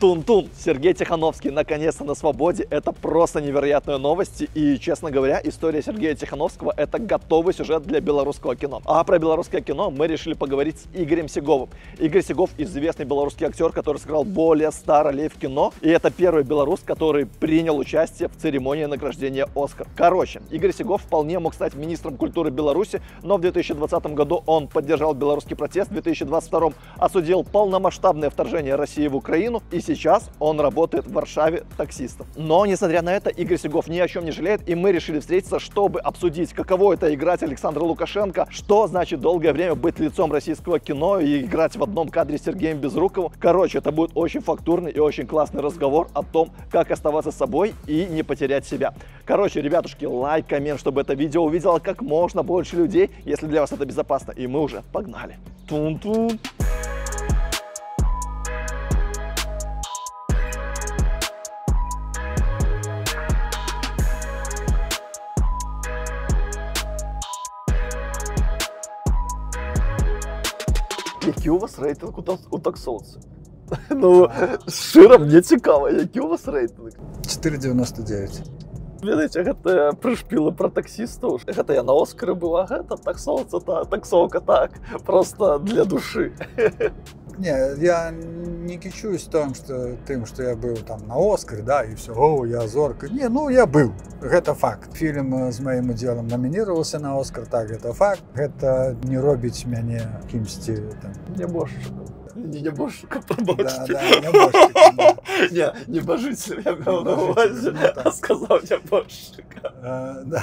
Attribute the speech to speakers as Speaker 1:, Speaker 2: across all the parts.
Speaker 1: Тун-тун! Сергей Тихановский наконец-то на свободе. Это просто невероятные новости. И, честно говоря, история Сергея Тихановского – это готовый сюжет для белорусского кино. А про белорусское кино мы решили поговорить с Игорем Сиговым. Игорь Сигов – известный белорусский актер, который сыграл более 100 ролей в кино. И это первый белорус, который принял участие в церемонии награждения «Оскар». Короче, Игорь Сигов вполне мог стать министром культуры Беларуси, но в 2020 году он поддержал белорусский протест, в 2022 осудил полномасштабное вторжение России в Украину, и сейчас он работает в Варшаве таксистом. Но, несмотря на это, Игорь Сигов ни о чем не жалеет, и мы решили встретиться, чтобы обсудить, каково это играть Александра Лукашенко, что значит долгое время быть лицом российского кино и играть в одном кадре с Сергеем Безруковым. Короче, это будет очень фактурный и очень классный разговор о том, как оставаться собой и не потерять себя. Короче, ребятушки, лайк, коммент, чтобы это видео увидело как можно больше людей, если для вас это безопасно. И мы уже погнали. Тун-тун. Який у вас рейтинг у таксовців? Ну, щиро, мені цікаво, який у вас рейтинг?
Speaker 2: 4,99.
Speaker 1: Видите, гэта прышпілы про таксістаў. Гэта я на Оскары была, гэта таксовца, таксовка так, просто для души.
Speaker 2: Не, я не кичусь тем, что я был там на Оскаре, да, и все, о, я зорка. Не, ну я был, это факт. Фильм с моим уделом номинировался на Оскар, так, это факт. Это не робить меня кимсти там.
Speaker 1: Небожчиком. Не небожчиком, пробачте.
Speaker 2: Да, небожчиком, да.
Speaker 1: Не, небожитель, я мав на увазі, а сказав небожчика.
Speaker 2: Да.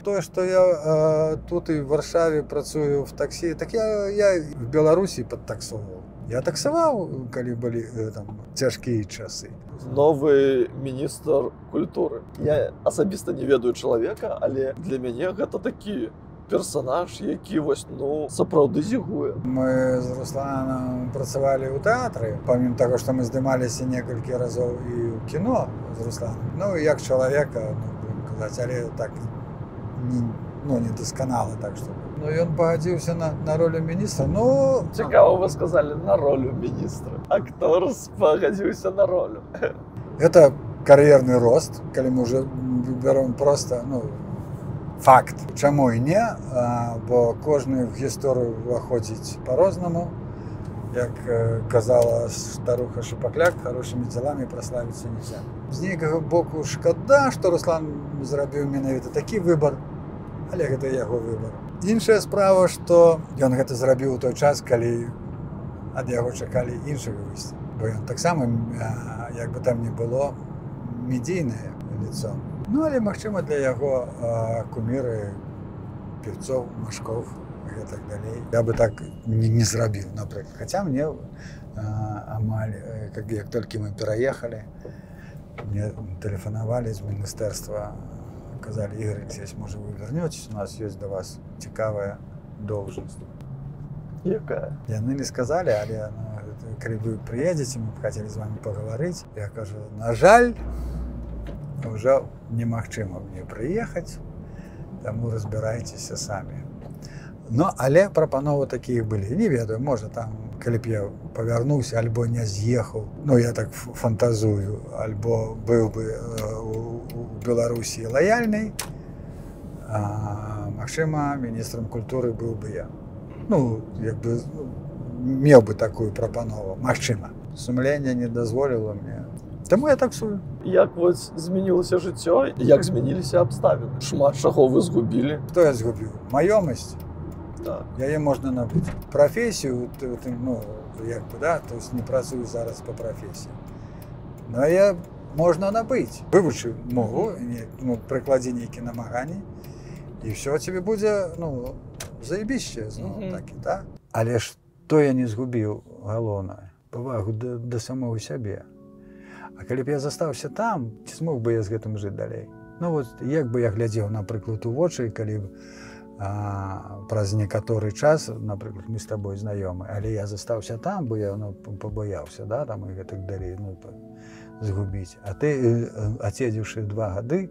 Speaker 2: То, что я тут и в Варшаве працую в такси, так я в Беларуси подтаксовывал. Я таксовал, коли были там тяжкие часы.
Speaker 1: Новый міністр культуры. Я асабіста не ведаю чалавека, але для мяне гэта такі персонаж, які вось, ну, сапраўды зігуе.
Speaker 2: Мы с Русланом працавалі ў тэатры, помимо того, что мы здымаліся некалькі разоў і ў кіно з Русланом. Ну, як чалавека, ну, будем казаць, але так, не досканала, так что. Ну, и он погодзіўся на роль министра, ну...
Speaker 1: Цікаво, вы сказали, на роль министра. Актор погодзіўся на роль.
Speaker 2: Это кар'ерный рост, коли мы уже берем просто, ну, факт. Чаму і не, бо кожны в гісторыю ўваходзіць по-рознаму. Як казала старуха Шапокляк, хорошими делами прославиться нельзя. З нейкага боку шкада, што Руслан зрабіў менавіта такі выбор, але гэта яго выбор. Іншая справа, што ён гэта зрабіў у той час, калі ад яго чакалі іншага выйсця. Бо ён таксама, як бы там ни было, медійнае лицо. Ну, але, магчыма, для яго куміры, певцоў, Машков і так далей. Я бы так не зрабіў, напрыклад. Хаця мне амаль, як толькі мы пераехалі, мне тэлефанавалі з міністэрства, сказали: Игорь Алексеевич, может, вы вернетесь, у нас есть для вас цікавая должность.
Speaker 1: Якая?
Speaker 2: Яны не сказали, але когда вы приедете, мы хотели с вами поговорить. Я кажу, на жаль, уже немагчыма мне приехать, тому разбирайтеся сами. Но, але прапановы такие были. Не ведаю, может, там, калі б я павярнуўся, альбо не з'ехаў, ну, я так фантазую, альбо быў бы у Беларусі лаяльнай, магчыма, міністрам культуры быў бы я. Ну, як бы, меў бы такую прапанову, магчыма. Сумленне не дазволіла мне. Таму я таксую.
Speaker 1: Як вось змянілася жыццё, як змяніліся абставіны? Шмат чаго вы згубілі?
Speaker 2: Што я згубіў? Маёмасць.
Speaker 1: Так.
Speaker 2: Яе можна набыць. Прафесію, ну, як бы, да, то есть не працую зараз по профессии. Но я можна набыць. Вывучыў мову, ну, прыкладзі нейкі намаганні, і все тебе будзе, ну, заебіще, зноў такі, да? Але што я не згубіў, галоўнае, павагу да самого сябе. А калі б я застаўся там, ці змог бы я з гэтым жыць далей? Ну, вот, як бы я глядзеў, напрыклад, у вочы, калі б праз некаторы час, напрыклад, мы з табой знаёмы, але я застаўся там, бо я, ну, пабаяўся, да, там, і гэтак далей, ну, згубіць. А ты, адседзеўшы 2 гады,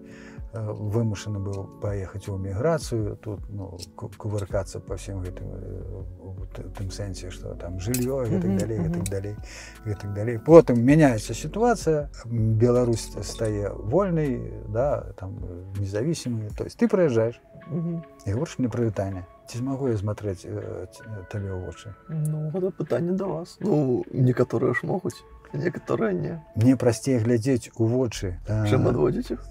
Speaker 2: вымушаны быў паехаць у эміграцыю, тут ну, кувыркацца па всем гэтым тым сэнсе, што там жыллё, гэтак далей, гэтак далей, гэтак далей. Потым мяняецца сітуацыя, Беларусь стае вольнай, да, там независимой. То есть ты прыязджаеш і гаворыш мне прывітанне. Ці змагу я смотреть табе ў вочы?
Speaker 1: Ну, гэта пытанне да вас. Ну, некаторыя ж могуць, некаторыя не.
Speaker 2: Мне прасцей глядзець у вочы.
Speaker 1: Чым адводзіць іх?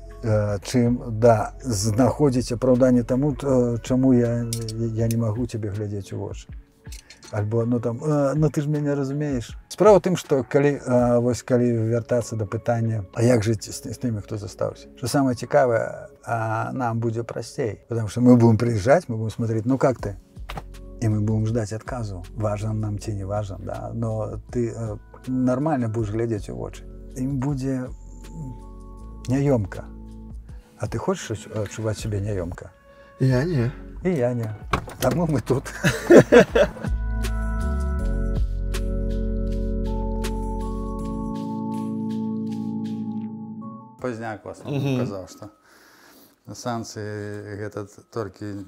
Speaker 2: Чым, да, знаходзіць апраўданне таму, чаму я не магу цябе глядзець у вочы. Альбо, ну там, ну ты ж мяне разумееш. Справа ў тым, што калі вяртацца да пытання, а як жыць з тымі, хто застаўся? Што самае цікавае, нам будзе прасцей, потому что мы будем приезжать, мы будем смотреть, ну как ты? И мы будем ждать отказу, важен нам ці не важен, да? Но ты нормально будешь глядзець у вочы. Ім будзе няёмка. А ты хочаш адчуваць сябе няёмка?
Speaker 1: Я не.
Speaker 2: І я не. Таму мы тут. Пазняк вас казаў, што санкцыі гэта толькі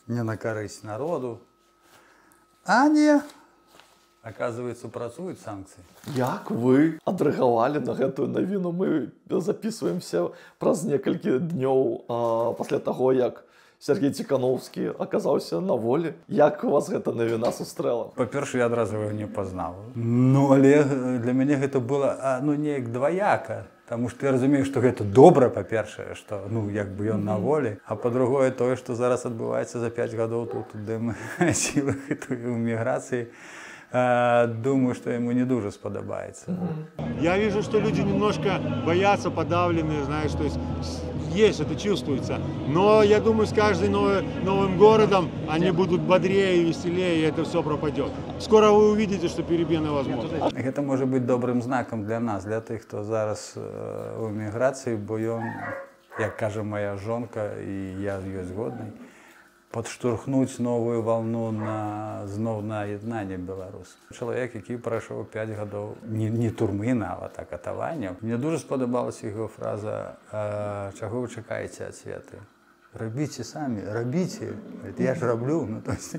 Speaker 2: не на карысць народу. А не, оказывается, працуюць санкцыі.
Speaker 1: Як вы адрэагавалі на гэтую навіну? Мы записываемся праз некалькі днёў пасля таго, як Сергей Тихановский оказаўся на волі. Як вас гэта навіна сустрэла?
Speaker 2: Па-першае, я адразу яго не пазнаў. Ну, але для мяне гэта было, ну, неяк дваяка. Таму што я разумею, што гэта добра, па-першае, што, ну, як бы ён на волі. А па-другое, тое, што зараз адбываецца за 5 гадоў тут, де мы сілах у міграцыі, думаю, что ему не дуже сподобается.
Speaker 3: Я вижу, что люди немножко боятся, подавлены, знаешь, то есть это чувствуется. Но я думаю, с каждым новым городом они будут бодрее и веселее, и это все пропадет. Скоро вы увидите, что перемены возможны.
Speaker 2: Это может быть добрым знаком для нас, для тех, кто зараз в эміграції, бо ён, як каже моя жонка, і я з ёй згодний, подштурхнуть новую волну знов на єднання білорусів. Чоловік, який пройшов 5 років, не турми, а так катування. Мені дуже сподобалася його фраза «Чого ви чекаєте від світу? Робіть самі, робіть, я ж роблю». Ну, то есть,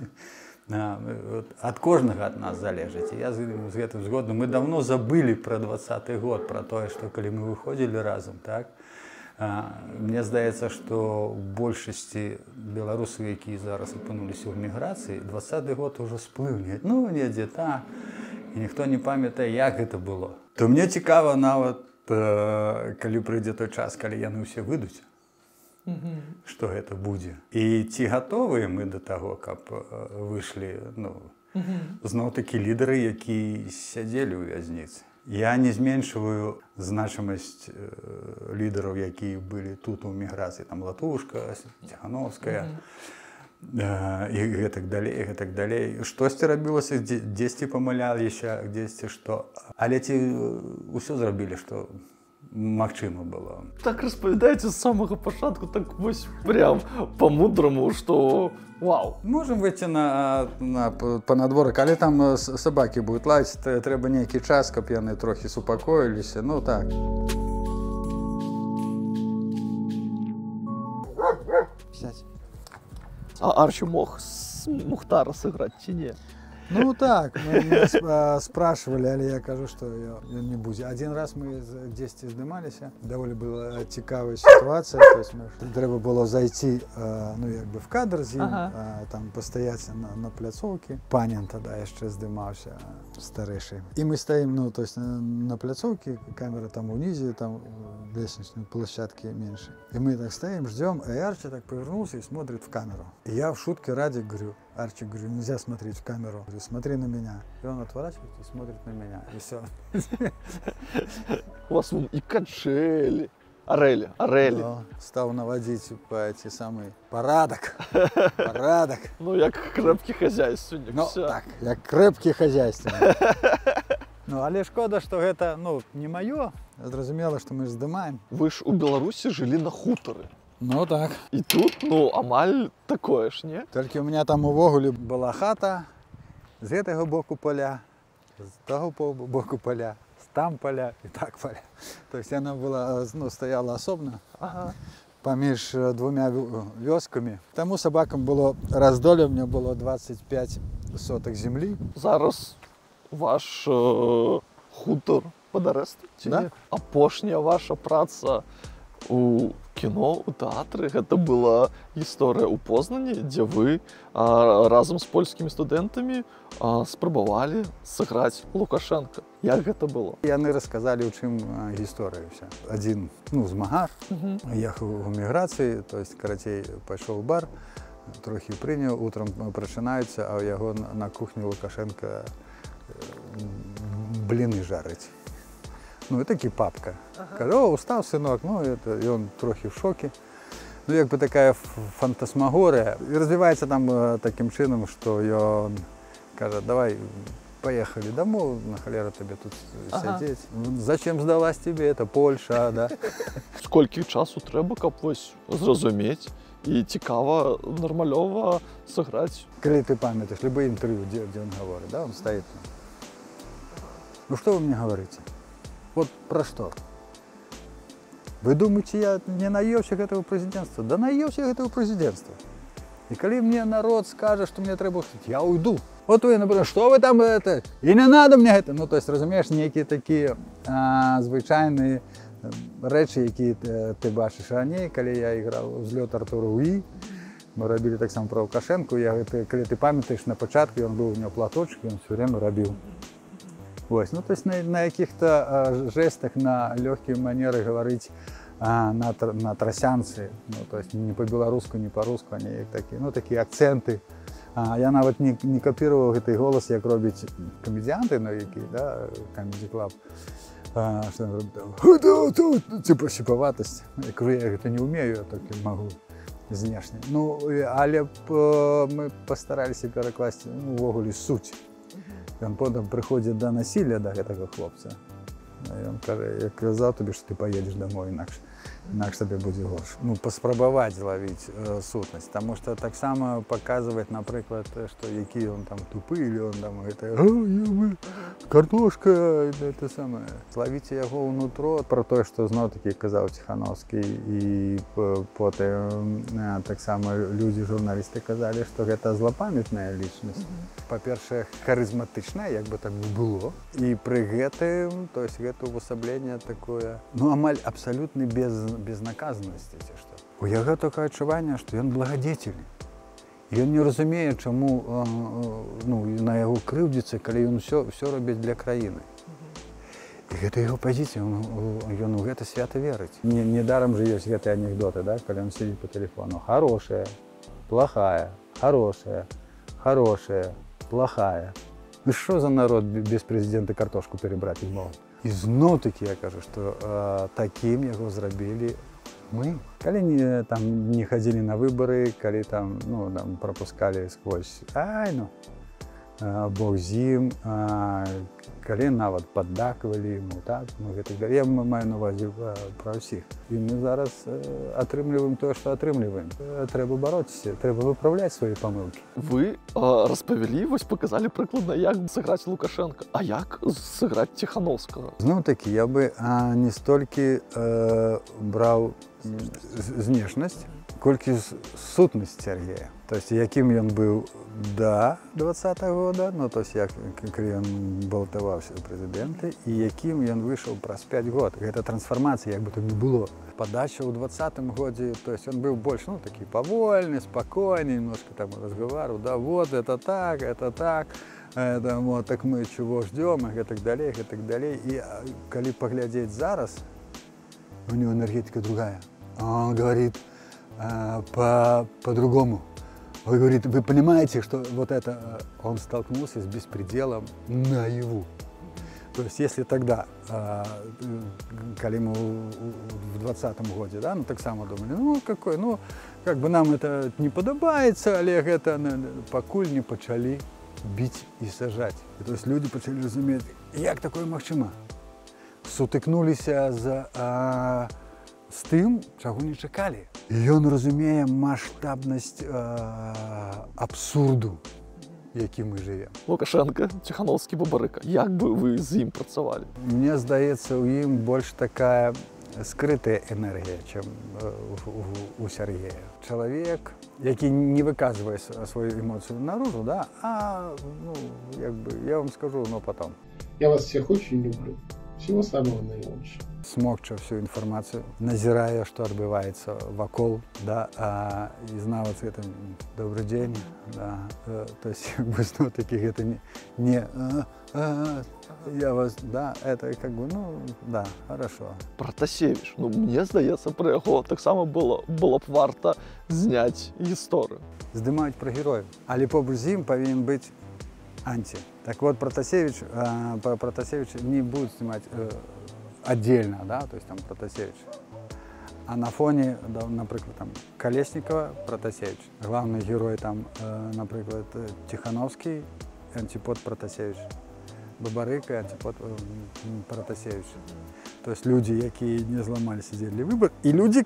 Speaker 2: от кожного от нас залежить. Я з гэтым згодны. Мы давно забыли про 20-й год, про то, что коли мы выходили разом, так? Мне здаецца, што ў большасці беларусаў, якія зараз апынуліся ў міграцыі, 20-й год ужо сплыў, ну, недзе так, і ніхто не памятае, як гэта было. То мне цікава нават, калі прыйдзе той час, калі яны ўсе выйдуць, што гэта будзе. І ці гатовыя мы да таго, каб выйшлі, ну, зноў-такі лідары, якія сядзелі ў вязніцы. Я не зменшваю значимость лідерів, які були тут у міграції, там Латушка, Тихановская, і гэтак далей, гэтак далей. Штосьці рабілася, дзесьці памыляліся, дзесьці што. Але ці ўсё зрабілі, што магчыма было.
Speaker 1: Так распавядаеце з самага пачатку, так вось прям по-мудраму, што вау.
Speaker 2: Можем выйти по надвору, калі там собаки будут лазить, трэба нейкі час, каб яны трохі супакоіліся, ну так.
Speaker 1: А Арчі мог Мухтара сыграць ці не?
Speaker 2: Ну так, мы спрашивали, але я кажу, что ён не будзе. Один раз мы дзесьці здымаліся, даволі была цікавая ситуация, то есть трэба было зайти, ну, як бы в кадр з ім, там пастаяць на пляцоўкі. Панін тогда яшчэ здымаўся, старэйшы. І мы стоим, ну, то есть на пляцоўкі, камера там унізе, там лестничной площадки меньше. И мы так стоим, ждем, и Арчи так повернулся и смотрит в камеру. И я в шутке ради говорю, Арчи, говорю, нельзя смотреть в камеру. Говорю, смотри на меня. И он отворачивается и смотрит на меня. И все.
Speaker 1: У вас и качели. Орели.
Speaker 2: Да, стал наводить по эти самые порядок. Порядок.
Speaker 1: Ну, як крепкий хозяйственник.
Speaker 2: Ну,
Speaker 1: все.
Speaker 2: так, як крепкий хозяйственник. Ну, але шкода, что это, ну, не мое. Зразумела, что мы ж здымаем.
Speaker 1: Вы ж у Беларуси жили на хуторы.
Speaker 2: Ну так.
Speaker 1: И тут, ну, амаль такое ж, не?
Speaker 2: Тільки у мене там увогуле була хата з гэтага боку поля, з того боку поля, з там поля і так поля. То есть она была, ну, стояла особно.
Speaker 1: Ага.
Speaker 2: паміж двома вёскамі. Таму сабакам было раздоле, мне было 25 соток землі.
Speaker 1: Зараз ваш хутор пад арэстам?
Speaker 2: Да.
Speaker 1: Апошняя ваша праца у кіно, у тэатры, гэта была гісторыя ў Познані, дзе вы разам з польскімі студэнтамі спрабавалі сыграць Лукашенка. Як гэта было?
Speaker 2: Яны расказалі, у чым гісторыя ўся. Адзін, змагар, ехаў у міграцыі, то есть, карацей, пайшоў у бар, трохі прыняў, утрам прачынаюцца, а ў яго на кухні Лукашенка бліны жарыць. Ну, і такі папка. Кажу, о, устаў, сынок, і он трохі в шокі. Ну, як бы такая фантасмагорыя. І развіваецца там такім чынам, што ён кажа, давай, поехали домой, на халеру тебе тут сядзець. Зачем сдалась тебе, это Польша, да?
Speaker 1: Сколькі часу трэба, каб вось зразумець і цікава, нармалёва сыграць?
Speaker 2: Калі ты памятаеш, любое інтэрв'ю, дзе он гаворыць, да, он стоит. Ну, что вы мне говорите? Вот про что? Вы думаете, я не наёўся гэтага прэзідэнцтва? Да наёўся гэтага прэзідэнцтва. І калі мне народ скажа, што мне трэба, я уйду. Вот вы, например, что вы там это? И не надо мне это. Ну, то есть, разумеешь, некие такие звычайные рэчы, якія ты бачыш раней, калі я іграў «Взлёт Артура Уі», мы рабілі таксама про Лукашенко, калі ты памятаеш, на пачатку ён быў у него платочек, ён все время рабіў. Вось, ну, то есть на каких-то жестах, на легкие манеры говорить на тросянцы, ну, то есть не по-белоруску, не по-руску, они такие, ну, такие акценты. Я нават не копировал гэты голос, як робяць камедіанты, ну, які, да, Comedy Club, что он робит, типа сіпаватость. Я кажу, я гэта не умею, я толькі могу знешне. Ну, але мы постараліся перакласці, ну, увогуле суть. Ён потым прыходзіць да насілля да гэтага хлопца. Ён кажа, я казаў табе, што ты паедзеш домой, інакш табе будзе горш. Ну, паспрабаваць злавіць сутнасць, таму што таксама паказваць, напрыклад, што які ён там тупы, или он там гэта картошка, это самае. Злавіць яго ўнутро, пра тое, што зноў-такі казаў Ціхановскі, і потым таксама людзі, журналісты казалі, што гэта злапамятная лічнасць. Па-першае, харызматычная, як бы там не было, і пры гэтым, то есть гэта ўвасабленне такое, ну, амаль абсалютна безнаказанасці, ці што. У яго такое адчуванне, што ён благадетельны. Ён не разумее, чаму на яго крыўдзіцца, калі ён ўсё робіць для краіны. І гэта яго пазіцыя, ён у гэта свята верыць. Недарам жа ёсць гэтыя анекдоты, да, калі ён сидзіць па тэлефону. Хорошая, плохая, хорошая, хорошая, плохая. Ну що за народ без президента картошку перебрать не мог? І зноў-такі я кажу, што такім яго зрабілі мы. Калі не хадзілі на выбары, калі там пропускалі сквозь, Бог з ім, калі нават паддаквалі ему, так, гэтак далей. Я маю на увазе пра ўсіх. І мы зараз атрымліваем тое, што атрымліваем. Трэба бароцца, трэба выпраўляць свае памылкі.
Speaker 1: Вы распавялі, вось паказалі прыкладна, як сыграць Лукашенка, а як сыграць Ціхановскага?
Speaker 2: Зноў-такі, я бы не столькі браў знешнасць, колькі сутнасць Сергея. То есть, якім ён быў да 20-го года, ну, то есть, калі ён балтаваўся ў прэзідэнты, і якім ён выйшаў праз 5 год. Гэта трансфармацыя, як бы там не было. Падача ў 20-м годзе, то есть, он быў больш, ну, такі павольны, спакойны, немножко там разговаривал, да, вот, это так, это, вот, так мы чего ждем, и так далее, и так далее. И калі паглядзець зараз, у него энергетика другая. Он говорит по-другому. Он говорит, вы понимаете, что вот это он столкнулся с беспределом наяву. То есть, если тогда, когда мы в 20-м году, да, так само думали, как бы нам это не подобается, але это покуль не почали бить и сажать. И, то есть, люди почали разуметь, як такое магчыма. Сутыкнуліся з тым, чаго не чакалі. І ён разумее маштабнасць абсурду, які мы жывем.
Speaker 1: Лукашенко, Ціхановскі, Бабарыка. Як бы вы з ім працавалі?
Speaker 2: Мне здаецца, у ім больш такая скрытая энергия, чем у Сергея. Человек, який не выказывает свою эмоцию наружу, да, ну, я вам скажу, но потом.
Speaker 4: Я вас всех очень люблю. Всего самого наилучшего.
Speaker 2: Смокча всю інформацію, назирая, що відбувається вокруг, да, і знав це «добрий день», да, то есть, как бы, ну, таких это не я вас, да, это как бы, ну, да, хорошо.
Speaker 1: Протасевич, ну, мне здається, про його так само було б варто зняти історію.
Speaker 2: Здимають про героїв, але поруч з ним повинен бути анти. Так вот, Протасевич не будет снимать отдельно, да, то есть там Протасевич. А на фоне, да, например, там Колесникова, Протасевич. Главный герой там, например, Тихановский, антипод Протасевич. Бабарыка, антипод Протасевич. То есть люди, які не зламалися, сделали выбор, и люди,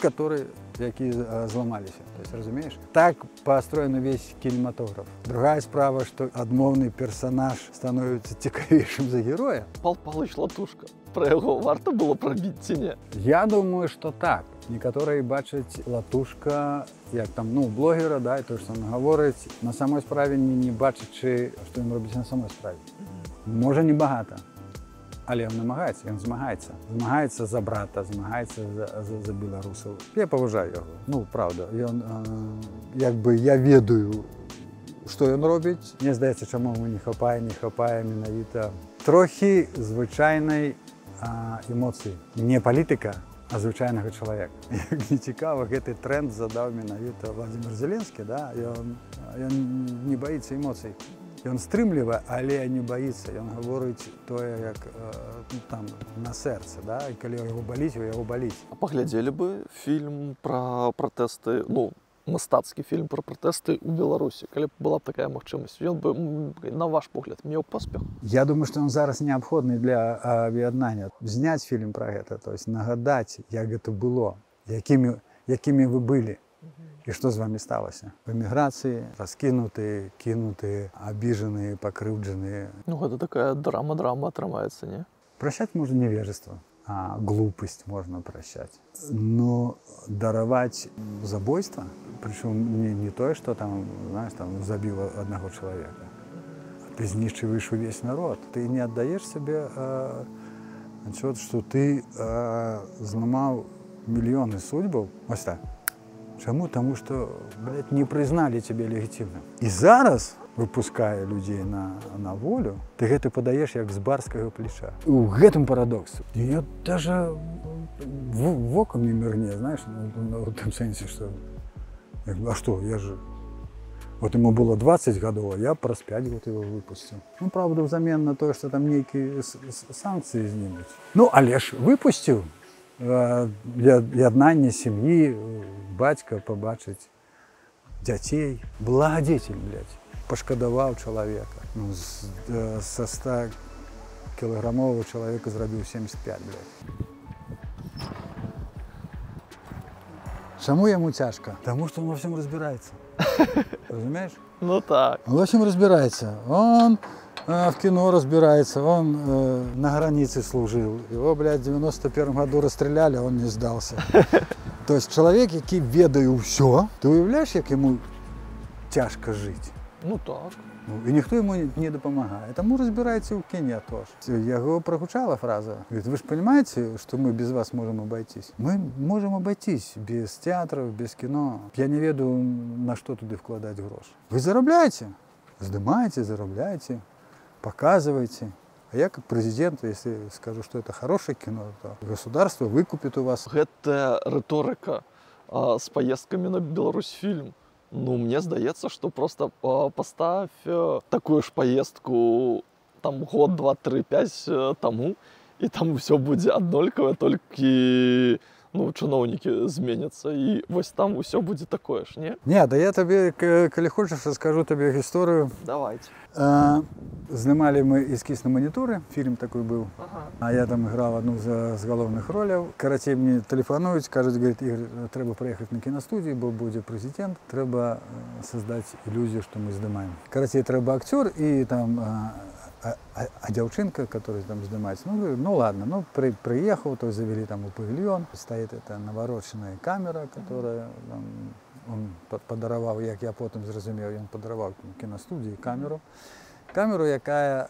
Speaker 2: які зламалися. То есть, разумеешь? Так построен весь кинематограф. Другая справа, что отмовный персонаж становится цікавішим за героя.
Speaker 1: Пал Палыч Латушка. Про його варто було пробити чи ні?
Speaker 2: Я думаю, що так. Некоторі бачать Латушка як там, ну, блогера, да, і то, що він говорить, на самій справі не бачать, що він робить на самій справі. Може, не багато, але він намагається, він змагається. Змагається за брата, змагається за білорусів. Я поважаю його, ну, правда. Він, якби я ведаю, що він робить. Мені здається, чому йому не хапає менавіта трохи звичайної емоції. Не політика, а звичайного чоловіка. Як не цікаво, цей тренд задав менавіта Володимир Зеленський, да? Він не боїться емоцій. Він стримливий, але не боїться. Він говорить то, як там, на серце, да? І коли його болить.
Speaker 1: А поглядели би фільм про протести, ну, мистецький фільм про протести у Білорусі, коли б була б така можливість, він би, на ваш погляд, мав поспіх?
Speaker 2: Я думаю, що він зараз необхідний для об'єднання. Зняти фільм про це, тобто нагадати, як це було, якими ви були. І що з вами сталося? В еміграції, розкинуті, кинуті, обіжені, покривджені.
Speaker 1: Ну, це така драма тримається, ні?
Speaker 2: Прощати можна невежество, а глупость можна прощати. Но дарувати забойство, причому не то, що там, знаєш, там забив одного чоловіка. Ти знищуєш весь народ. Ти не віддаєш собі отчет, що ти зламав мільйони судьб. Ось так. Чому? Тому що, блядь, не признали тебе легітимним. І зараз, випускає людей на волю, ти це подаєш як з барського плеча. У гэтым парадокс. Я даже в оком не мирне, знаєш, в тому сенсі, що, а що, я же, вот ему было 20 годов, а я праз 5 год его выпустил. Ну, правда, взамен на то, что там некие санкции снимут. Ну, але ж выпустил. Єднання сім'ї, батька побачить дітей. Благодетель, блядь, пошкодував чоловіка. Ну, со 100-кілограмового чоловіка зробив 75, блядь. Чому йому тяжко? Тому що він во всьому розбирається. Розумієш?
Speaker 1: Ну так.
Speaker 2: Он во всем разбирается. Он в кино разбирается, он на границе служил. Его, блядь, в 91 году расстреляли, а он не сдался. То есть человек, який ведає все, ти уявляєш, як йому тяжко жити?
Speaker 1: Ну так.
Speaker 2: І ніхто йому не допомагає. Тому розбирається в кіні теж. Його прогучала фраза. Говорит, ви ж розумієте, що ми без вас можемо обойтись? Ми можемо обойтись без театрів, без кіно. Я не ведаю, на що туди вкладати гроші. Ви заробляєте, здимаєте, заробляєте, показуєте. А я, как президент, если скажу, что это хорошее кино, то государство выкупит у вас.
Speaker 1: Гэта риторика с поездками на Беларусьфильм. Ну, мне здаецца, что просто поставь такую ж поездку там год, 2, 3, 5 тому, и там все будет однолькаве, толькі ну, чыноўнікі зменяцца, і вось там усё будзе такое ж, не?
Speaker 2: Не, да я тебе, коли хочешь, расскажу тебе историю.
Speaker 1: Давайте.
Speaker 2: Знімали ми «Ескіз на моніторі», фільм такий був,
Speaker 1: Ага.
Speaker 2: а я там грав одну з головних ролей. Короче, мені телефонують, кажуть, говорять, Ігор, треба приїхати на кіностудію, бо буде президент, треба создати ілюзію, що ми знімаємо. Короче, треба актер і там А девчонка, которая там снимается, ну, говорю, ну ладно, ну приехал, то завели там у павильон, стоит эта навороченная камера, которая там, он подаровал, як я потом зрозумів, він подарував кіностудії камеру, яка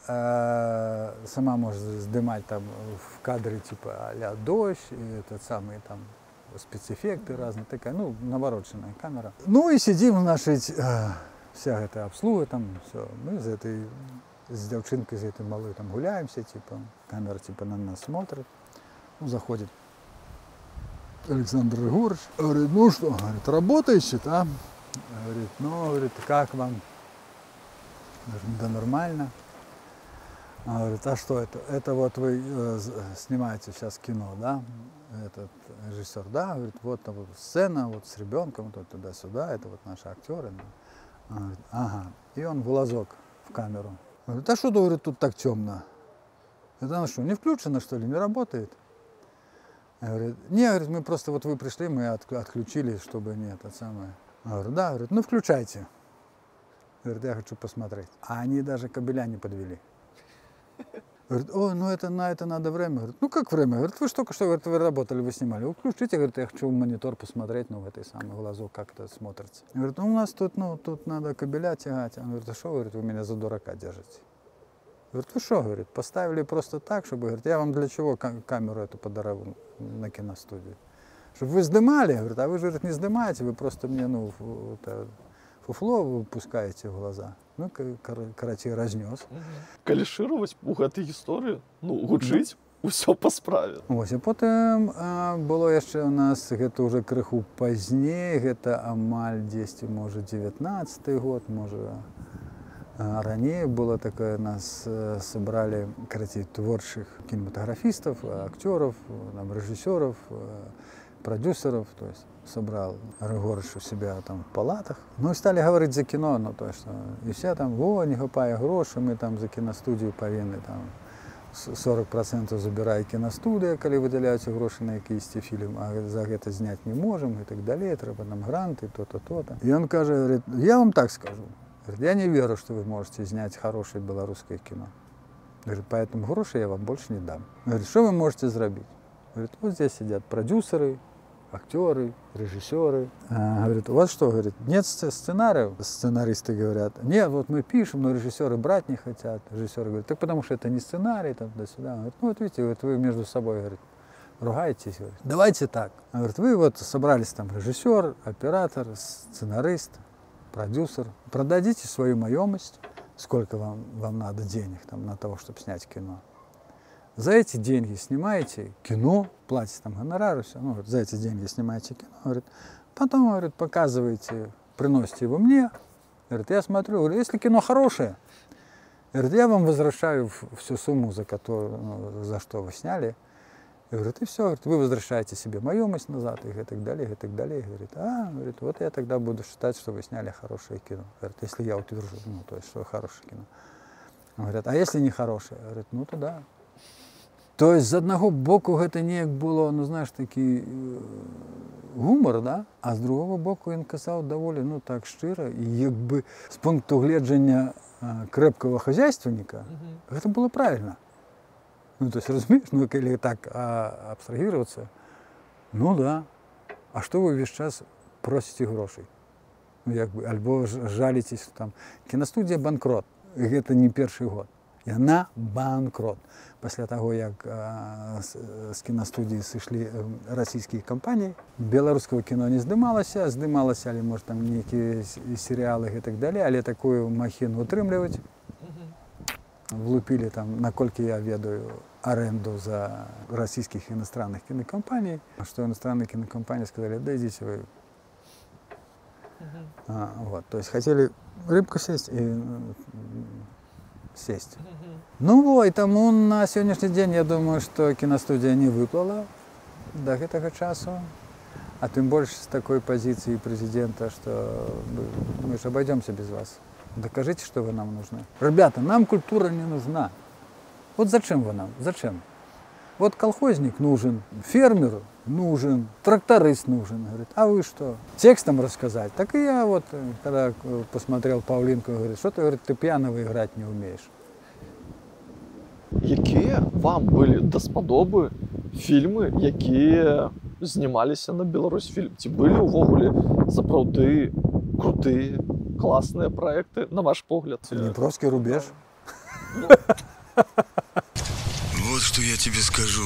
Speaker 2: сама може здимати там в кадрі типа а-ля дощ, і этот самый там спецэффекты разные, такая, ну, навороченная камера. Ну и сидим, значит, вся эта обслуга там, все, мы с девчонкой, с этой малой там гуляемся, типа, камера типа на нас смотрит, ну, заходит Александр Егорович, говорит, ну что, говорит, работаете, да? Говорит, ну, говорит, как вам? Говорит, да нормально. Говорит, а что это? Это вот вы снимаете сейчас кино, да? Этот режиссер, да? Говорит, вот там вот сцена, вот с ребенком, вот туда-сюда, это вот наши актеры. Говорит, ага. И он в глазок в камеру. Говорит, а что, говорит, тут так темно? Это она что, не включено, что ли, не работает? Говорит, не, говорит, мы просто, вот вы пришли, мы отключили, чтобы не это самое. Говорит, да, говорит, ну включайте. Говорит, я хочу посмотреть. А они даже кабеля не подвели. Говорит, ой, ну это, на это надо время. Говорит, ну как время? Говорит, вы же только что, говорит, вы работали, вы снимали. Вы включите, говорит, я хочу в монитор посмотреть, ну в этой самой глазок, как это смотрится. Говорит, ну у нас тут, ну, тут надо кабеля тягать. Он говорит, а что, говорит, вы меня за дурака держите? Говорит, вы что, говорит, поставили просто так, чтобы, говорит, я вам для чего камеру эту подарил на киностудию? Чтобы вы сдымали, говорит, а вы же, говорит, не сдымаете, вы просто мне, ну, фуфло выпускаете в глаза. Ну, короче, разнес.
Speaker 1: Калішировать у гэтай гісторыі, ну, гучыць, усё па справе.
Speaker 2: Ось, і потім було яшчэ у нас, гэта уже крыху пазней, гэта амаль 10, може, 19-й год, може, ранее было такое, нас собрали, короче, творчих кинематографистов, актеров, режиссеров, продюсеров, то есть собрал Григорыч у себя там в палатах. Ну и стали говорить за кино, ну то есть, и все там, о, не хапає гроші, ми там за кіностудію повинні там 40% забирає кіностудія, коли виділяються гроші на якийсь фільм, а за це зняти не можемо і так далі, треба нам гранти, то-то, то-то. І він каже, говорить, я вам так скажу, говорит, я не верю, что вы можете снять хорошее белорусское кино. Говорит, поэтому гроши я вам больше не дам. Говорит, что вы можете сделать? Говорит, вот здесь сидят продюсеры, актеры, режиссеры. Говорит, у вас что, говорит, нет сценариев? Сценаристы говорят, нет, вот мы пишем, но режиссеры брать не хотят. Режиссеры говорят, так потому что это не сценарий, там, туда-сюда. Говорит, ну вот видите, вот вы между собой, говорит, ругаетесь. Говорит, давайте так. Говорит, вы вот собрались там режиссер, оператор, сценарист, продюсер. Продадите свою маемость, сколько вам надо денег там, на того, чтобы снять кино. За эти деньги снимаете кино, платите там гонорары, все, ну, говорит, за эти деньги снимаете кино, говорит, потом, говорит, показываете, приносите его мне, говорит, я смотрю, говорит, если кино хорошее, говорит, я вам возвращаю всю сумму, за которую, ну, за что вы сняли, и, говорит, и все, говорит, вы возвращаете себе маемость назад, и так далее, и так далее, говорит, говорит, вот я тогда буду считать, что вы сняли хорошее кино, говорит, если я утвержу, ну, то есть, что хорошее кино, говорят, а если не хорошее, говорит, ну, тогда. То есть, з одного боку, гэта неяк было, ну, знаешь, такі гумор, да? А з другого боку, він казав даволі, ну, так шчыра, і якби з пункту гледжання крепкого хозяйственника, гэта было правильно. Ну, то есть, разумеешь, ну, калі так абстрагироваться, ну, да, а што вы весь час просите грошей? Ну, якби, альбо жалитесь, там, кіностудія банкрот, гэта не першы год. Яна банкрот. Пасля таго, як з кіностудіі сышлі расійскія кампаніі, беларускага кіно не здымалася, але, можа, там нейкія серыялы і так далее, але такую махіну утрымліваць. Влупілі там, наколькі я ведаю, аренду за расійскіх іностранных кінокампаній, што іностранныя кінокампаніі сказалі, да ідзіце вы. Вот, то есть хотели рыбку сесть и сесть. Ну вот, и тому на сегодняшний день, я думаю, что киностудия не выплыла до этого часу, а тем больше с такой позиции президента, что мы же обойдемся без вас. Докажите, что вы нам нужны. Ребята, нам культура не нужна. Вот зачем вы нам? Зачем? Вот колхозник нужен, фермер нужен, тракторист нужен. Говорит, а вы что? Текстом рассказать? Так и я вот, когда посмотрел Павлинку, говорит, что ты, говорит, ты пьяного играть не умеешь.
Speaker 1: Якія вам былі даспадобы фільмы, якія знімаліся на Беларусьфільм? Ці былі ўвогуле сапраўды крутыя, класныя праекты, на ваш погляд?
Speaker 2: Днепровский рубеж.
Speaker 5: Вот что я тебе скажу.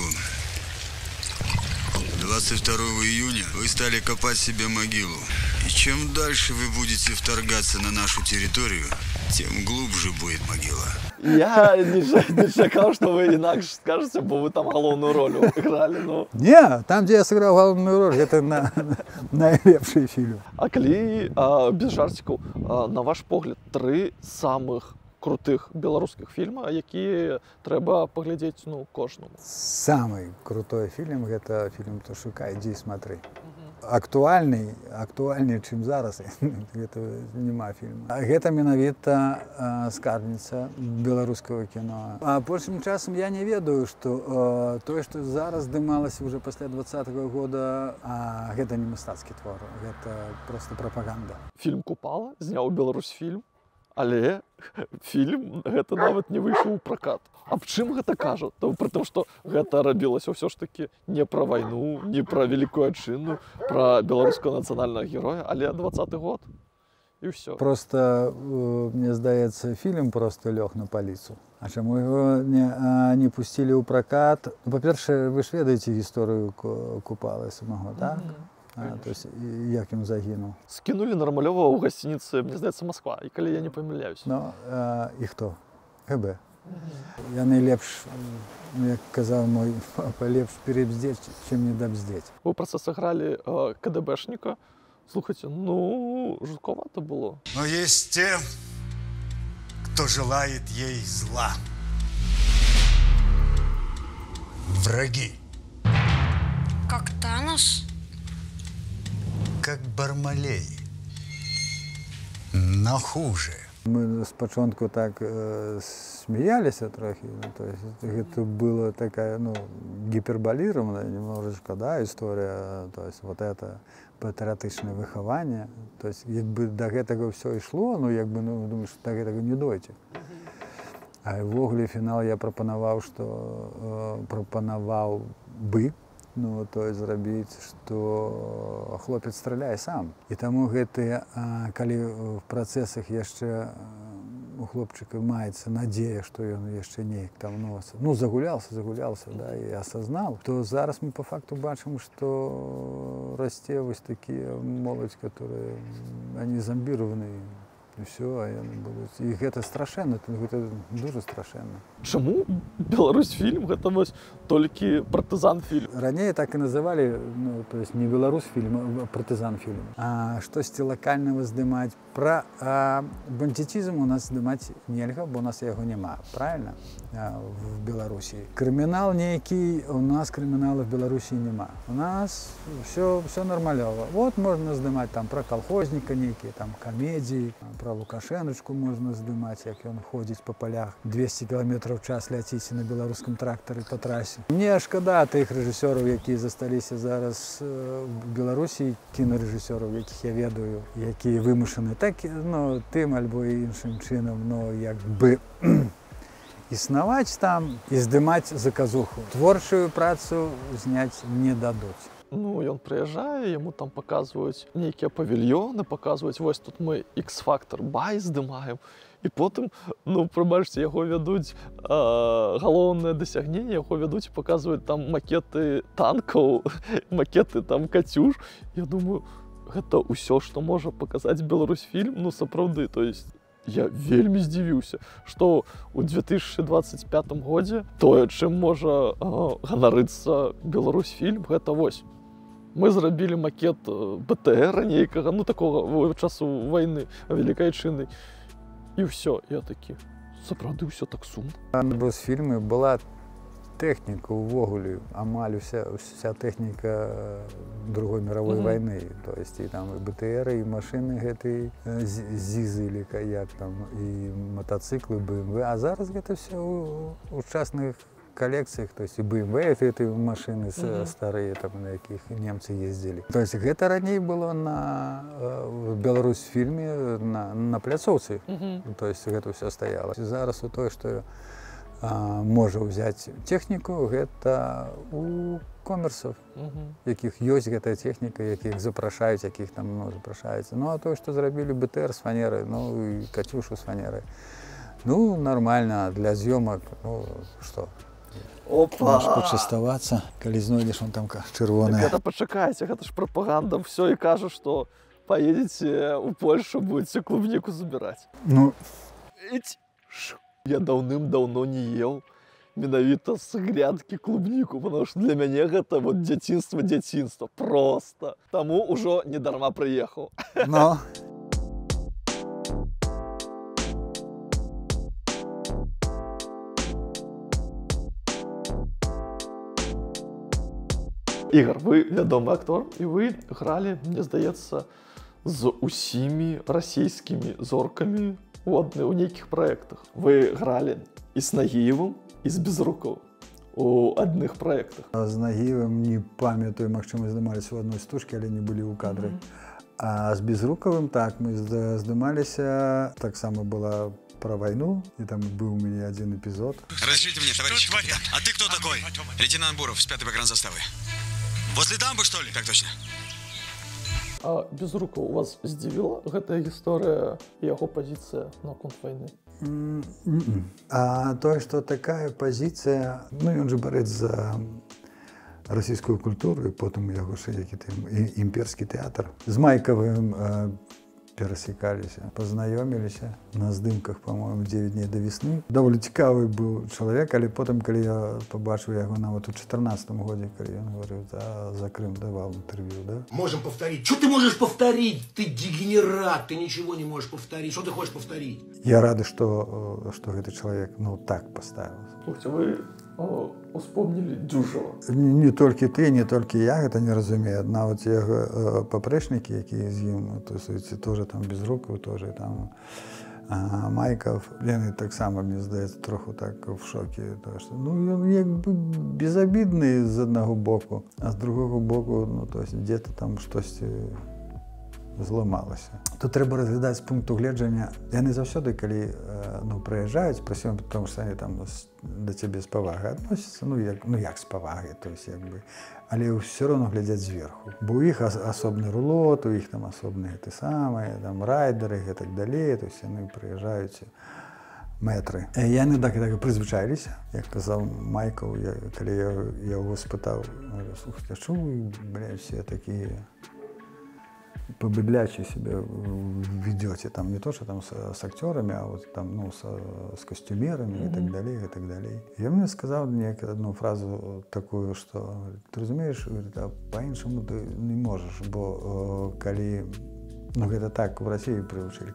Speaker 5: 22 июня вы стали копать себе могилу. И чем дальше вы будете вторгаться на нашу территорию, тем глубже будет могила.
Speaker 1: Я не чакаў, што вы інакш скажаце, бо вы там галоўную ролю ігралі. Ну.
Speaker 2: Не, там, где я сыграл главную роль, это найлепший фильм.
Speaker 1: А калі без жартикаў, на ваш погляд, 3 самых крутых беларускіх фільма, якія трэба паглядзець, ну, кожнаму?
Speaker 2: Самый крутой фильм – это фильм Птушука «Иди и смотри». Актуальней, чым зараз, гэта няма фільма. Гэта менавіта скарбніца беларускага кіно. А большым часам я не ведаю, што тое, што зараз здымалася ўжо пасля 20-го года, гэта не мастацкі твор, гэта проста прапаганда.
Speaker 1: Фільм «Купала» зняў Беларусьфільм, але фільм гэта нават не выйшаў у пракат. Аб чым гэта кажа? Пры тым, што гэта рабілася ўсё ж такі не пра вайну, не пра вялікую адчыну, пра беларускага нацыянальнага героя, але 20-й год і ўсё.
Speaker 2: Просто, мне здаецца, фільм просто лёг на паліцу. А чаму яго не пусцілі ў пракат? Па-першае, вы ж ведаеце гісторыю Купалы самого, так? То есть, як ён загінуў.
Speaker 1: Скінулі на Рамалёва ў гасцініцы, мне здаецца, Москва, і калі я не памыляюсь.
Speaker 2: Ну, і хто? ГБ. Яны лепш, як казаў мой папа, лепш перебздзець, чым недабздзець.
Speaker 1: Вы проста сыгралі КДБшніка. Слухайте, ну, жутковато было.
Speaker 5: Но есть те, кто желает ей зла. Враги.
Speaker 6: Как Танос?
Speaker 5: Как Бармалей. Но хуже.
Speaker 2: Мы спачатку так смеяліся трохі, то есть гэта было такая, ну, гіперболіравана немножечко, да, история, то есть вот это патрыятычнае выхаванне, то есть як бы до гэтага ўсё ішло, ну, як бы, ну, думаю, што до гэтага не дойдзе. А ўвогуле фінал я прапанаваў бы, ну, то есть зрабіць, што хлопец страляе сам. І таму гэтыя, калі в працэсах яшчэ у хлопчыка маецца надзея, што ён яшчэ неяк там загуляўся, да, і асазнаў, то зараз мы па факту бачым, што расце вось такія моладзь, которые, они зомбіраваныя. І все, а яны будуць. І гэта страшэнна, гэта дуже страшэнна.
Speaker 1: Чаму Беларусьфільм гэта вось толькі партызан-фільм?
Speaker 2: Раней так і называлі, ну, то есть не Беларусьфільм, а партызан-фільм. А штосьці лакальнага здымаць. Пра бандитизм у нас здымаць нельга, бо у нас яго няма, правильно? В Беларусі. Крымінал нейкі, у нас крымінала в Беларусі няма. У нас все нормалёва. Вот можна здымаць там пра калхозніка нейкія, там камедіі, пра Лукашэначку можна здымаць, як ён ходзіць па палях 200 км в час ляціць на беларускам трактары па трасе. Мне шкада тых рэжысёраў, якія засталіся зараз в Беларусі, кінарэжысёраў, якіх я ведаю, якія вымушаны так, ну, тым альбо іншым чынам, ну, як бы існаваць там і здымаць заказуху. Творчую працу зняць не дадуць.
Speaker 1: Ну, ён прыязджае, яму там паказваюць нейкія павільёны, паказваюць, вось тут мы X-Factor бай здымаем, і потым, ну, прабачце, яго вядуць галоўнае дасягненне, яго вядуць і паказваюць там макеты танкаў, макеты там кацюш. Я думаю, гэта ўсё, што можа паказаць Беларусьфільм, ну, сапраўды, то есть я вельмі здзівіўся, што ў 2025 годзе тое, чым можа ганарыцца Беларусьфільм, гэта вось. Мы зрабілі макет БТР нейкага, ну, такога часу вайны, вялікай айчыннай. І ўсё, я такі, сапраўды ўсё так сумна.
Speaker 2: На Беларусьфільме была тэхніка ўвогуле, амаль уся тэхніка Другой мировой войны. То есть і там і БТР, і машыны гэтыя ЗИЗы, или як там, і мотоциклы, БМВ. А зараз гэта все ў частных коллекциях, то есть и BMW, это машины старые, там, на якіх немцы ездили. То есть гэта раней было на Беларусьфільме на пляцоўцы, то есть гэта все стояло. Зараз у тое, что можа ўзяць тэхніку, гэта у комерсаў, якіх ёсць гэтая тэхніка, якіх запрашаюць, якіх там запрашаюцца. Ну, а тое, што зрабілі БТР з фанеры, ну, і Катюшу з фанеры, ну, нормально, для з'ёмак, ну, што?
Speaker 1: Опа!
Speaker 2: Можаш пачаставацца, калі знойдзеш вон там чырвонае.
Speaker 1: Так гэта пачакайце, гэта ж прапаганда, всё, і кажа, што поедете у Польшу, будете клубнику забирать.
Speaker 2: Ну,
Speaker 1: я даўным-даўно не ел менавіта з грядкі клубніку, потому что для мяне гэта вот дзяцінства просто. Таму ўжо не дарма прыехаў.
Speaker 2: Ну.
Speaker 1: Ігор, вы вядомы актор, і вы гралі, мне здаецца, з усімі расійскімі зоркамі у нейкіх праектах. Вы гралі і з Нагіевым, і з Безруковым у адных праектах.
Speaker 2: З Нагіевым не памятаю, магчыма, здымаліся ў адной стужкі, але не былі ў кадры. А з Безруковым, так, мы здымаліся, таксама была про войну, и там был у меня один эпизод.
Speaker 5: Разрешите мне, товарищ капитан. А ты кто такой? Лейтенант Буров с 5-й погранзаставы. Возле дамбы, что ли? Так точно.
Speaker 1: А Безрукова, у вас здзівіла гэтая гісторыя і яго пазіцыя наконт вайны?
Speaker 2: А тое, што такая пазіцыя, ну, ён же барэць за расійскую культуру, і потым яго ж які-то імперскі тэатр. З Майкавым перасекаліся, пазнаёміліся на здымках, по-моему, 9 дней до весны. Даволі цікавы быў чалавек, але потым, калі я побачыў яго нават у 14-м годзе, калі ён говорыў, за Крым давал интервью, да?
Speaker 7: Можем повторить. Что ты можешь повторить? Ты дегенерат, ты ничего не можешь повторить. Что ты хочешь повторить?
Speaker 2: Я рады, што гэты чалавек, ну, так паставіўся.
Speaker 1: Слухайте, вы успомнілі Дзюжава.
Speaker 2: Не толькі ты, не толькі я гэта не разумею. Нават яго папрэчнікі, якія з ім тусуюцца, тоже там Безруков, тоже там Майков. Яны таксама, мне здаецца, троху так в шоке. Тому що, ну, ён як бы безобидны з аднаго боку, а з другого боку, ну, то есть где-то там штосьці зламалася. Тут трэба разглядаць з пункту гледжання. Яны заўсёды, калі прыязджаюць, прасім, потому што яны там да цябе з павагай адносяцца, ну як з павагай, то есть як бы, але ўсё роўно глядзяць зверху. Бо ў іх асобны рулот, у іх там асобныя гэты самыя, там райдеры і так далей, то есть яны прыязджаюць мэтры. Яны так прызвычаіліся, як казаў Майкл, калі я яго спытаў, слухайте, а чому вы, бля, все такія по-быдлячи себя ведете, там не то, что там с актерами, а вот там, ну, с костюмерами и так далее, и так далее. Я мне сказал одну фразу такую, что ты разумеешь, а по-іншому ты не можешь, бо коли, ну, это так в России приучили,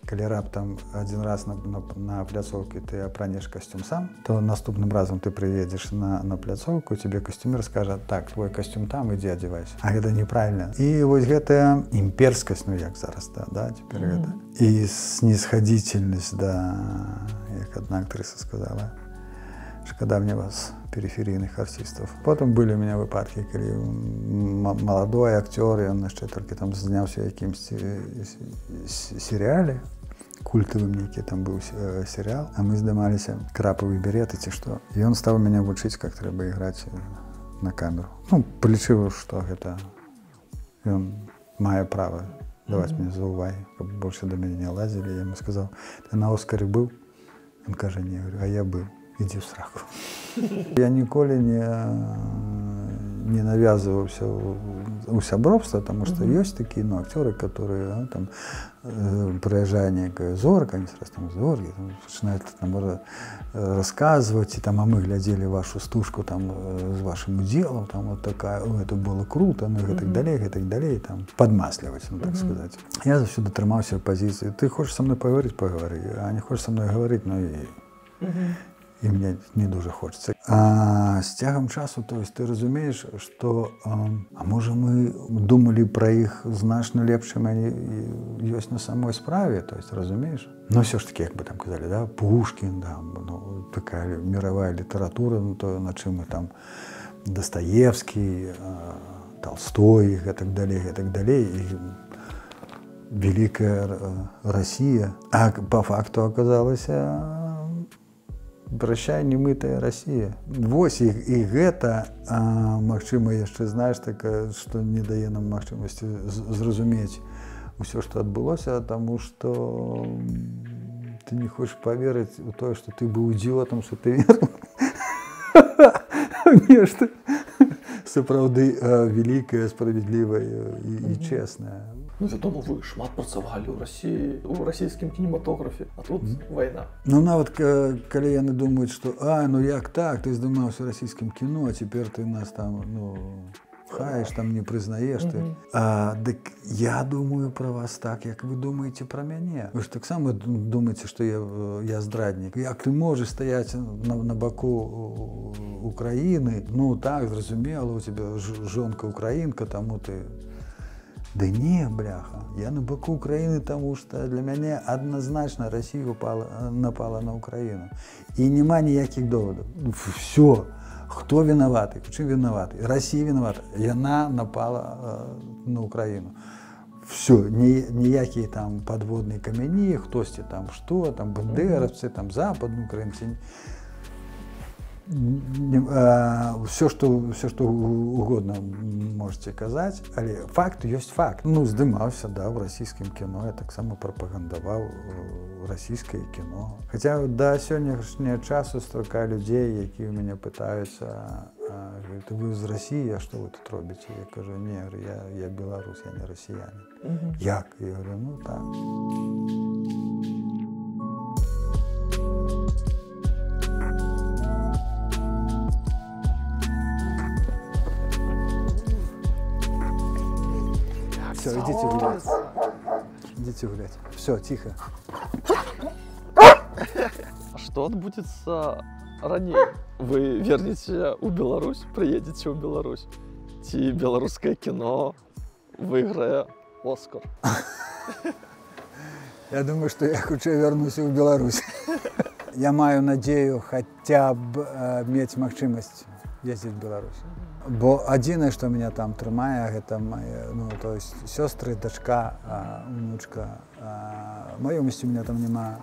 Speaker 2: коли раптом один раз на пляцовке ты апранешь костюм сам, то наступным разом ты приедешь на пляцовку, тебе костюмер скажет, так, твой костюм там, иди одевайся. А это неправильно. И вот гэта имперскость, ну як зараз, да, теперь это. И снисходительность, да, як одна актриса сказала, шкода мне вас, периферийных артистов. Потом были у меня выпадки, когда молодой актер, и он еще только там занялся якимсь сериале, культовым некий там был сериал, а мы здымались «Краповый берет», эти что. И он стал меня учить, как треба играть на камеру. Ну, полечил, что это, и он мое право давать мне за увай, чтобы больше до меня не лазили. Я ему сказал, ты на «Оскаре» был? Он кажется, не, я говорю, а я был. Иди в сраку. Я ніколі не навязывался у сябровства, потому что есть такие, ну, актеры, которые там проезжая некая зорка, они сразу там зорки, там, начинают там рассказывать, и там, а мы глядели вашу стужку там с вашим уделом, там вот такая, о, это было круто, ну и так далее, там подмасливать, ну, так сказать. Я завсёды трымаўся в позиции, ты хочешь со мной поговорить, поговори, а не хочешь со мной говорить, ну и мне не дуже хочется. А с тягом часу, то есть ты разумеешь, что, а може мы думали про их значно лепшим, они есть на самой справе, то есть разумеешь? Но все ж таки, как бы там сказали, да, Пушкин, да, ну, такая мировая литература, ну, то, на чем мы там Достоевский, Толстой и так далее, и великая Россия. А по факту оказалось прощай, немытая Россия. Вось і гэта, магчыма, яшчэ, знаеш, такая, што не дае нам магчымасці зразумець усё, што адбылося, таму што ты не хочаш паверыць у тое, што ты быў ідзіотам, што ты верыў нешта сапраўды вялікае, справядлівае і чэснае.
Speaker 1: Ну, вядома, вы шмат працавалі ў Расіі, у расійскім кінематографе, а тут вайна.
Speaker 2: Ну, нават калі яны думаюць, што ну як так, ты здымаўся ў расійскім кіно, а цяпер ты нас там, ну, хаеш, там не прызнаеш ты. Дык я думаю пра вас так, як вы думаеце пра мяне. Вы ж таксама думаеце, што я здраднік. Як ты можаш стаяць на баку Украіны? Ну так, зразумела, у цябе жонка украінка, таму ты... Да не, бляха, я на боку Украины, потому что для меня однозначно Россия напала на Украину. И нема никаких доводов. Все. Кто виноватый? Почему виноватый? Россия виновата. И она напала на Украину. Все. Никакие там подводные камени, хтосьці там что, там бандеровцы, там западные украинцы. Все, что угодно можете казаць, але факт ёсць факт. Ну, здымаўся, да, ў расійскім кіно, я таксама прапагандаваў расійскае кіно. Хаця да сённяшняга часу сустракаю людзей, якія ў мяне пытаюцца, говорят, вы з Расіі, а што вы тут робіце? Я кажу, не, я беларус, я не расіянин. Як? Я говорю, ну так. Все, идите гулять. Идите гулять. Все, тихо.
Speaker 1: А что отбудется ранее? Вы вернете у Беларусь, приедете в Беларусь. Ці белорусское кино выиграет Оскар.
Speaker 2: Я думаю, что я хутчэй вернуся ў Беларусь. Я маю надзею хаця б мець магчымасць ездзіць в Беларусь. Бо адзінае, што мяне там трымае, гэта мае, ну, то есть сёстры, дачка, унучка. Маёмасці у мяне там няма,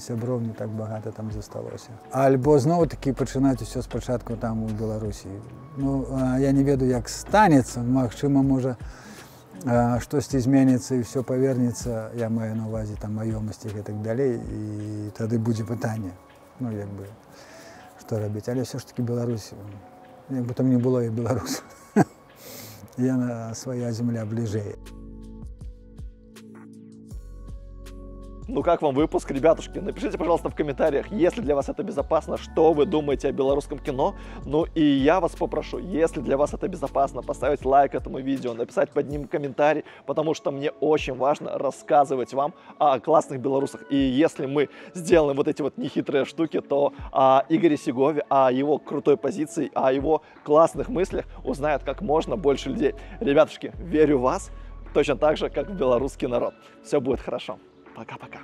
Speaker 2: сяброў не так багата там засталося. Альбо зноў-такі пачынаць усё спачатку там у Беларусі. Ну, я не ведаю, як станецца, магчыма, можа, штосьці зменіцца і ўсё павернецца, я маю на ўвазе там маёмасці і так далей, і тады будзе пытанне, ну, як бы, што рабіць. Але ўсё ж такі Беларусь, як бы там не было і беларусаў. Я своя земля ближэй.
Speaker 1: Ну как вам выпуск, ребятушки? Напишите, пожалуйста, в комментариях, если для вас это безопасно, что вы думаете о белорусском кино. Ну и я вас попрошу, если для вас это безопасно, поставить лайк этому видео, написать под ним комментарий, потому что мне очень важно рассказывать вам о классных белорусах. И если мы сделаем вот эти вот нехитрые штуки, то о Игоре Сигове, о его крутой позиции, о его классных мыслях узнает как можно больше людей. Ребятушки, верю в вас точно так же, как в белорусский народ. Все будет хорошо. Пока-пока.